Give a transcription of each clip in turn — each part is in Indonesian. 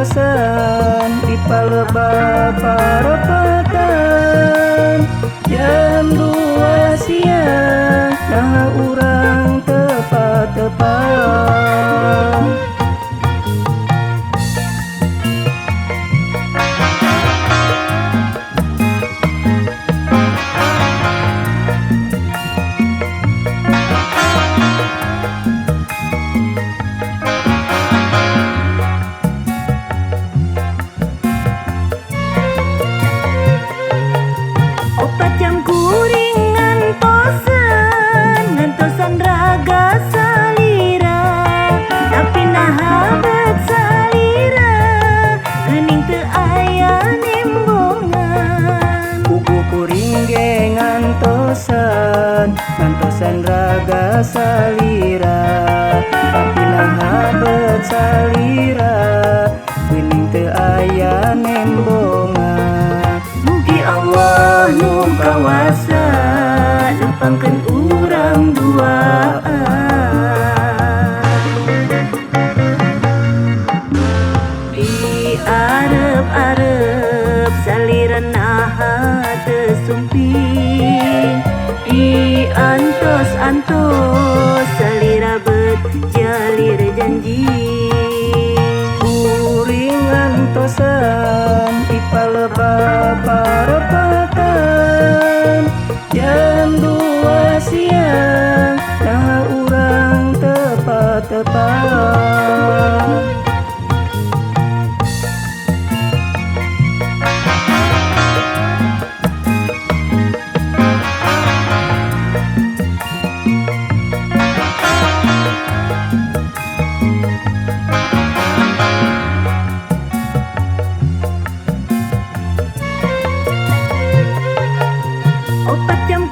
ngantosan di paleba parapatan jam 2 siang nah urang tepat-tepat. Ngantosan raga salira tapi nahabet salira geuning teu aya nembongan. Pugu kuring ge ngantosan raga salira tapi nahabet salira geuning teu aya nembongan. Mugi Allah nu kawasa lapangkeun urang duaan. Di arep-arep saliran naha teu sumping, di antos-antos salira beut jalir janji. Kuring ngantosan di paleba parapatan jam 2 siang nah urang tepat-tepat.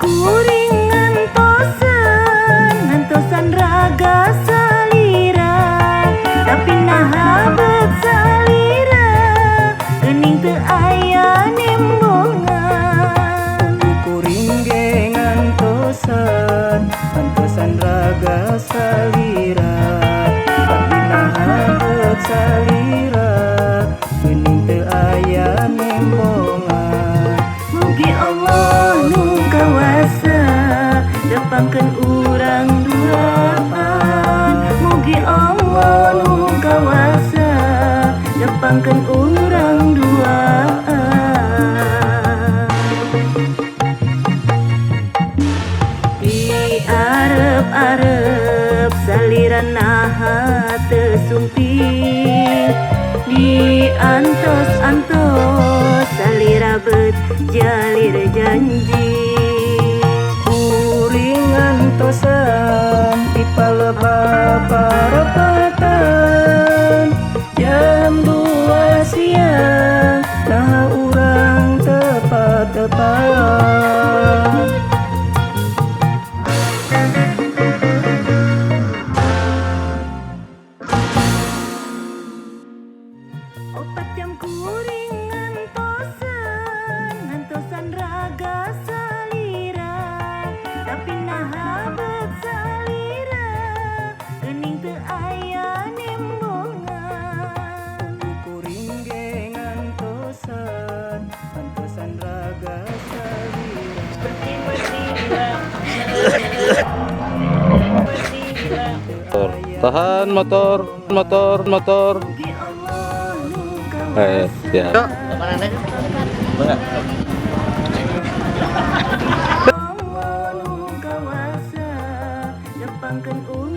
Kuring ngantosan raga salira tapi nahabet salira geuning teu aya nembongan. Kuring ge ngantosan raga salira tapi nahabet salira geuning teu aya nembongan. Mugi Allah nu kawasa lapangkeun urang duaan. Mugi Allah nu kawasa lapangkeun urang duaan. Di arep-arep saliran naha teu sumping, di antos-antos salira beut jalir janji. Kuring ngantosan di paleba parapatan jam 2 siang nah urang tepat-tepat. Opat jam kuring ngantosan raga salira tapi nahabet salira geuning teu aya nembongan. Kuring ge ngantosan raga salira. Tahan motor. Ya. Allah nu kawasa lapangkeun